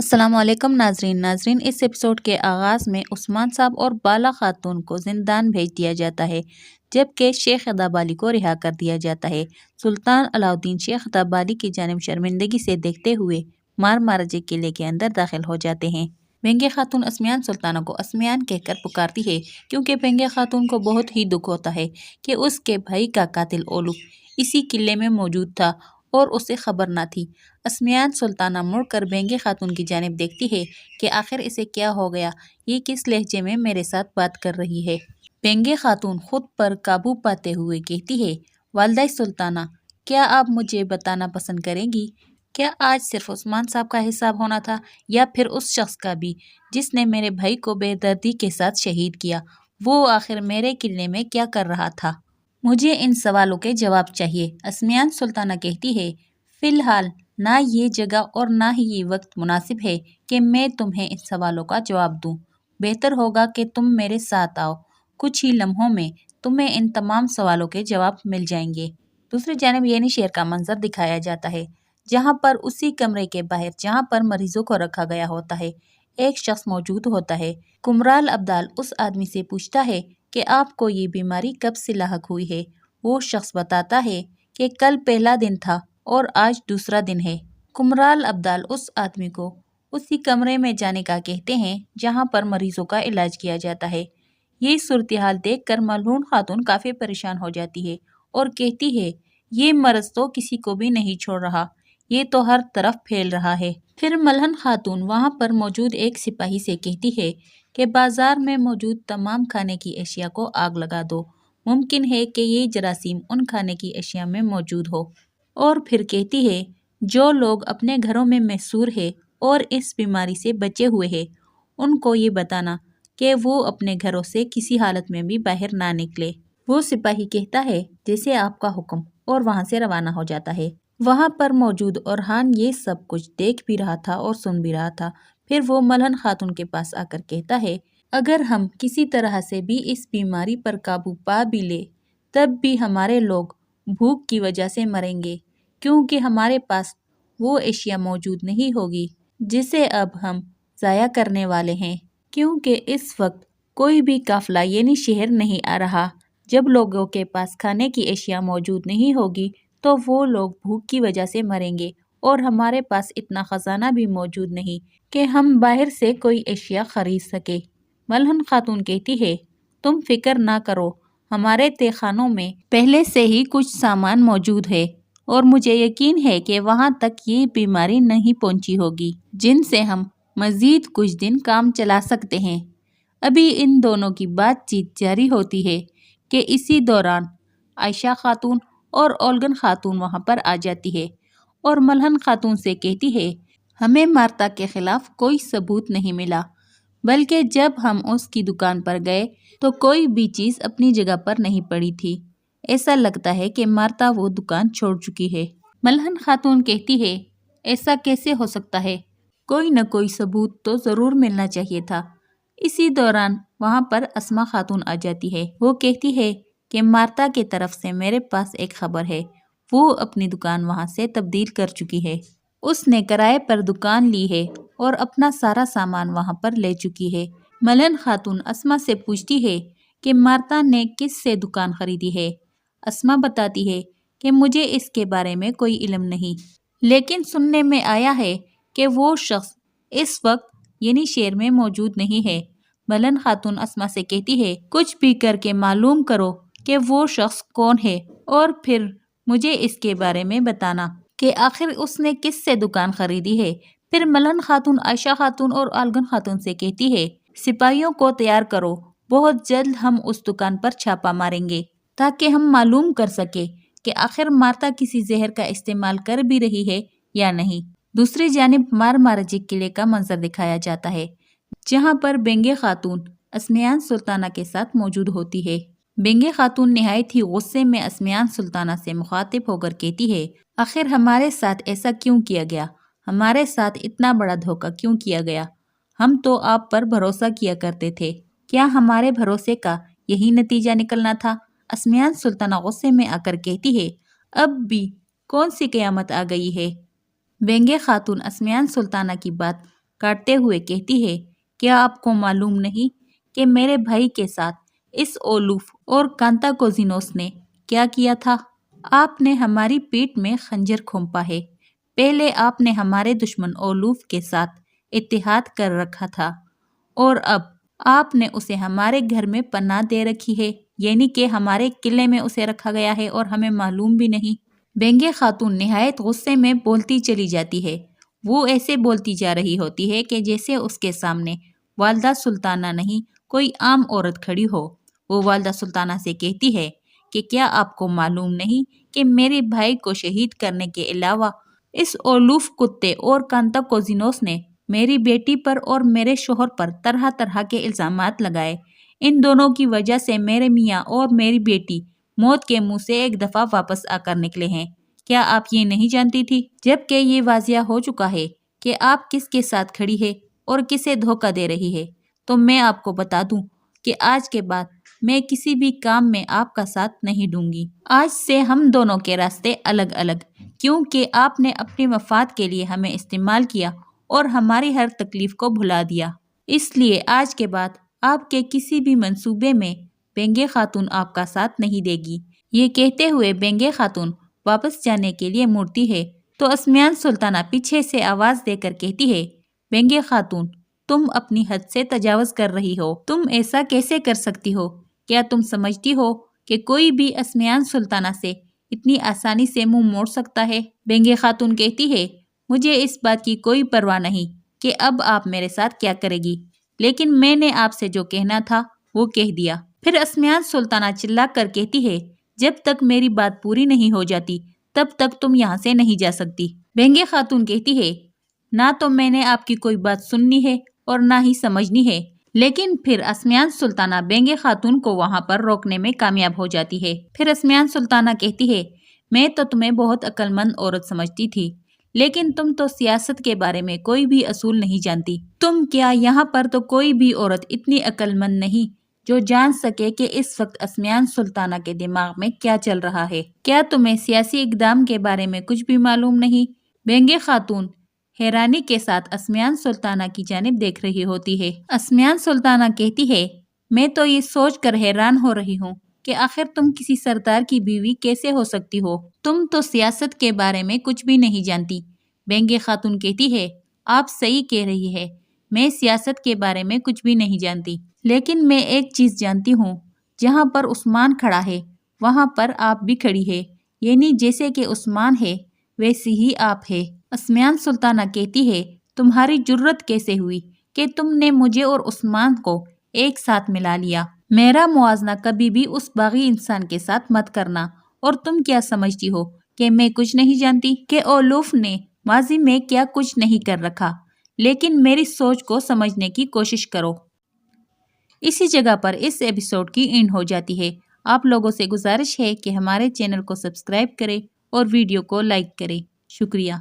السلام علیکم ناظرین اس ایپیسوڈ کے آغاز میں عثمان صاحب اور بالا خاتون کو زندان بھیج دیا جاتا ہے جبکہ شیخ ادابالی کو رہا کر دیا جاتا ہے۔ سلطان علاؤالدین شیخ ادابالی کی جانب شرمندگی سے دیکھتے ہوئے مارمارجے قلعے کے اندر داخل ہو جاتے ہیں۔ بینگے خاتون اسمیان سلطانہ کو اسمیان کہہ کر پکارتی ہے کیونکہ بینگے خاتون کو بہت ہی دکھ ہوتا ہے کہ اس کے بھائی کا قاتل اولو اسی قلعے میں موجود تھا اور اسے خبر نہ تھی۔ اسمیان سلطانہ مڑ کر بینگے خاتون کی جانب دیکھتی ہے کہ آخر اسے کیا ہو گیا، یہ کس لہجے میں میرے ساتھ بات کر رہی ہے۔ بینگے خاتون خود پر قابو پاتے ہوئے کہتی ہے، والدہ سلطانہ، کیا آپ مجھے بتانا پسند کریں گی؟ کیا آج صرف عثمان صاحب کا حساب ہونا تھا یا پھر اس شخص کا بھی جس نے میرے بھائی کو بے دردی کے ساتھ شہید کیا؟ وہ آخر میرے قلعے میں کیا کر رہا تھا؟ مجھے ان سوالوں کے جواب چاہیے۔ اسمیان سلطانہ کہتی ہے، فی الحال نہ یہ جگہ اور نہ ہی یہ وقت مناسب ہے کہ میں تمہیں ان سوالوں کا جواب دوں۔ بہتر ہوگا کہ تم میرے ساتھ آؤ، کچھ ہی لمحوں میں تمہیں ان تمام سوالوں کے جواب مل جائیں گے۔ دوسری جانب ینیشہر کا منظر دکھایا جاتا ہے جہاں پر اسی کمرے کے باہر جہاں پر مریضوں کو رکھا گیا ہوتا ہے ایک شخص موجود ہوتا ہے۔ کمرال ابدال اس آدمی سے پوچھتا ہے کہ آپ کو یہ بیماری کب سے لاحق ہوئی ہے؟ وہ شخص بتاتا ہے کہ کل پہلا دن تھا اور آج دوسرا دن ہے۔ کمرال ابدال اس آدمی کو اسی کمرے میں جانے کا کہتے ہیں جہاں پر مریضوں کا علاج کیا جاتا ہے۔ یہ صورتحال دیکھ کر ملعون خاتون کافی پریشان ہو جاتی ہے اور کہتی ہے، یہ مرض تو کسی کو بھی نہیں چھوڑ رہا، یہ تو ہر طرف پھیل رہا ہے۔ پھر ملہن خاتون وہاں پر موجود ایک سپاہی سے کہتی ہے کہ بازار میں موجود تمام کھانے کی اشیاء کو آگ لگا دو، ممکن ہے کہ یہ جراثیم ان کھانے کی اشیاء میں موجود ہو۔ اور پھر کہتی ہے، جو لوگ اپنے گھروں میں محصور ہے اور اس بیماری سے بچے ہوئے ہیں ان کو یہ بتانا کہ وہ اپنے گھروں سے کسی حالت میں بھی باہر نہ نکلے۔ وہ سپاہی کہتا ہے، جیسے آپ کا حکم، اور وہاں سے روانہ ہو جاتا ہے۔ وہاں پر موجود اورحان یہ سب کچھ دیکھ بھی رہا تھا اور سن بھی رہا تھا۔ پھر وہ ملہن خاتون کے پاس آ کر کہتا ہے، اگر ہم کسی طرح سے بھی اس بیماری پر قابو پا بھی لے تب بھی ہمارے لوگ بھوک کی وجہ سے مریں گے کیونکہ ہمارے پاس وہ اشیاء موجود نہیں ہوگی جسے اب ہم ضائع کرنے والے ہیں، کیونکہ اس وقت کوئی بھی قافلہ ینیشہر نہیں آ رہا۔ جب لوگوں کے پاس کھانے کی اشیاء موجود نہیں ہوگی تو وہ لوگ بھوک کی وجہ سے مریں گے اور ہمارے پاس اتنا خزانہ بھی موجود نہیں کہ ہم باہر سے کوئی اشیاء خرید سکے۔ ملہن خاتون کہتی ہے، تم فکر نہ کرو، ہمارے تہہ خانوں میں پہلے سے ہی کچھ سامان موجود ہے اور مجھے یقین ہے کہ وہاں تک یہ بیماری نہیں پہنچی ہوگی جن سے ہم مزید کچھ دن کام چلا سکتے ہیں۔ ابھی ان دونوں کی بات چیت جاری ہوتی ہے کہ اسی دوران عائشہ خاتون اور اولگن خاتون وہاں پر آ جاتی ہے اور ملہن خاتون سے کہتی ہے، ہمیں مارتا کے خلاف کوئی ثبوت نہیں ملا، بلکہ جب ہم اس کی دکان پر گئے تو کوئی بھی چیز اپنی جگہ پر نہیں پڑی تھی، ایسا لگتا ہے کہ مارتا وہ دکان چھوڑ چکی ہے۔ ملہن خاتون کہتی ہے، ایسا کیسے ہو سکتا ہے؟ کوئی نہ کوئی ثبوت تو ضرور ملنا چاہیے تھا۔ اسی دوران وہاں پر اسما خاتون آ جاتی ہے۔ وہ کہتی ہے کہ مارتا کی طرف سے میرے پاس ایک خبر ہے، وہ اپنی دکان وہاں سے تبدیل کر چکی ہے، اس نے کرائے پر دکان لی ہے اور اپنا سارا سامان وہاں پر لے چکی ہے۔ ملہن خاتون اسما سے پوچھتی ہے کہ مارتا نے کس سے دکان خریدی ہے؟ اسما بتاتی ہے کہ مجھے اس کے بارے میں کوئی علم نہیں، لیکن سننے میں آیا ہے کہ وہ شخص اس وقت ینیشہر میں موجود نہیں ہے۔ ملہن خاتون اسما سے کہتی ہے، کچھ بھی کر کے معلوم کرو کہ وہ شخص کون ہے اور پھر مجھے اس کے بارے میں بتانا کہ آخر اس نے کس سے دکان خریدی ہے۔ پھر ملہن خاتون عائشہ خاتون اور اولگن خاتون سے کہتی ہے، سپاہیوں کو تیار کرو، بہت جلد ہم اس دکان پر چھاپا ماریں گے تاکہ ہم معلوم کر سکیں کہ آخر مارتا کسی زہر کا استعمال کر بھی رہی ہے یا نہیں۔ دوسری جانب مارمارجے قلعے کا منظر دکھایا جاتا ہے جہاں پر بینگے خاتون اسمیان سلطانہ کے ساتھ موجود ہوتی ہے۔ بینگے خاتون نہایت ہی غصے میں اسمیان سلطانہ سے مخاطب ہو کر کہتی ہے، آخر ہمارے ساتھ ایسا کیوں کیا گیا؟ ہمارے ساتھ اتنا بڑا دھوکہ کیوں کیا گیا؟ ہم تو آپ پر بھروسہ کیا کرتے تھے، کیا ہمارے بھروسے کا یہی نتیجہ نکلنا تھا؟ اسمیان سلطانہ غصے میں آ کر کہتی ہے، اب بھی کون سی قیامت آ گئی ہے؟ بینگے خاتون اسمیان سلطانہ کی بات کاٹتے ہوئے کہتی ہے، کیا آپ کو معلوم نہیں کہ میرے بھائی کے ساتھ اس اولوف اور کانتا کوزینوس نے کیا کیا تھا؟ آپ نے ہماری پیٹھ میں خنجر کھونپا ہے۔ پہلے آپ نے ہمارے دشمن اولوف کے ساتھ اتحاد کر رکھا تھا اور اب آپ نے اسے ہمارے گھر میں پناہ دے رکھی ہے، یعنی کہ ہمارے قلعے میں اسے رکھا گیا ہے اور ہمیں معلوم بھی نہیں۔ بینگے خاتون نہایت غصے میں بولتی چلی جاتی ہے۔ وہ ایسے بولتی جا رہی ہوتی ہے کہ جیسے اس کے سامنے والدہ سلطانہ نہیں کوئی عام عورت کھڑی ہو۔ وہ والدہ سلطانہ سے کہتی ہے کہ کیا آپ کو معلوم نہیں کہ میرے بھائی کو شہید کرنے کے علاوہ اس اولوف کتے اور کانتا کوزینوس نے میری بیٹی پر اور میرے شوہر پر طرح طرح کے الزامات لگائے۔ ان دونوں کی وجہ سے میرے میاں اور میری بیٹی موت کے منہ سے ایک دفعہ واپس آ کر نکلے ہیں۔ کیا آپ یہ نہیں جانتی تھی؟ جبکہ یہ واضح ہو چکا ہے کہ آپ کس کے ساتھ کھڑی ہے اور کسے دھوکہ دے رہی ہے، تو میں آپ کو بتا دوں کہ آج کے بعد میں کسی بھی کام میں آپ کا ساتھ نہیں دوں گی۔ آج سے ہم دونوں کے راستے الگ الگ، کیونکہ آپ نے اپنے مفاد کے لیے ہمیں استعمال کیا اور ہماری ہر تکلیف کو بھلا دیا۔ اس لیے آج کے بعد آپ کے کسی بھی منصوبے میں بینگے خاتون آپ کا ساتھ نہیں دے گی۔ یہ کہتے ہوئے بینگے خاتون واپس جانے کے لیے مڑتی ہے تو اسمیان سلطانہ پیچھے سے آواز دے کر کہتی ہے، بینگے خاتون، تم اپنی حد سے تجاوز کر رہی ہو۔ تم ایسا کیسے کر سکتی ہو؟ کیا تم سمجھتی ہو کہ کوئی بھی اسمیان سلطانہ سے اتنی آسانی سے منہ موڑ سکتا ہے؟ بینگے خاتون کہتی ہے، مجھے اس بات کی کوئی پرواہ نہیں کہ اب آپ میرے ساتھ کیا کرے گی، لیکن میں نے آپ سے جو کہنا تھا وہ کہہ دیا۔ پھر اسمیان سلطانہ چلا کر کہتی ہے، جب تک میری بات پوری نہیں ہو جاتی تب تک تم یہاں سے نہیں جا سکتی۔ بینگے خاتون کہتی ہے، نہ تو میں نے آپ کی کوئی بات سننی ہے اور نہ ہی سمجھنی ہے۔ لیکن پھر اسمیان سلطانہ بینگے خاتون کو وہاں پر روکنے میں کامیاب ہو جاتی ہے۔ پھر اسمیان سلطانہ کہتی ہے، میں تو تمہیں بہت عقل مند عورت سمجھتی تھی، لیکن تم تو سیاست کے بارے میں کوئی بھی اصول نہیں جانتی۔ تم کیا یہاں پر تو کوئی بھی عورت اتنی عقل مند نہیں جو جان سکے کہ اس وقت اسمیان سلطانہ کے دماغ میں کیا چل رہا ہے؟ کیا تمہیں سیاسی اقدام کے بارے میں کچھ بھی معلوم نہیں؟ بینگے خاتون حیرانی کے ساتھ اسمیان سلطانہ کی جانب دیکھ رہی ہوتی ہے۔ اسمیان سلطانہ کہتی ہے، میں تو یہ سوچ کر حیران ہو رہی ہوں کہ آخر تم کسی سردار کی بیوی کیسے ہو سکتی ہو؟ تم تو سیاست کے بارے میں کچھ بھی نہیں جانتی۔ بینگے خاتون کہتی ہے، آپ صحیح کہہ رہی ہے، میں سیاست کے بارے میں کچھ بھی نہیں جانتی، لیکن میں ایک چیز جانتی ہوں، جہاں پر عثمان کھڑا ہے وہاں پر آپ بھی کھڑی ہے، یعنی جیسے کہ عثمان ہے ویسی ہی آپ ہے۔ اسمیان سلطانہ کہتی ہے، تمہاری جرت کیسے ہوئی کہ تم نے مجھے اور عثمان کو ایک ساتھ ملا لیا؟ میرا موازنہ کبھی بھی اس باغی انسان کے ساتھ مت کرنا۔ اور تم کیا سمجھتی ہو کہ میں کچھ نہیں جانتی کہ اولوف نے ماضی میں کیا کچھ نہیں کر رکھا؟ لیکن میری سوچ کو سمجھنے کی کوشش کرو۔ اسی جگہ پر اس ایپیسوڈ کی اینڈ ہو جاتی ہے۔ آپ لوگوں سے گزارش ہے کہ ہمارے چینل کو سبسکرائب کریں اور ویڈیو کو لائک کریں۔ شکریہ۔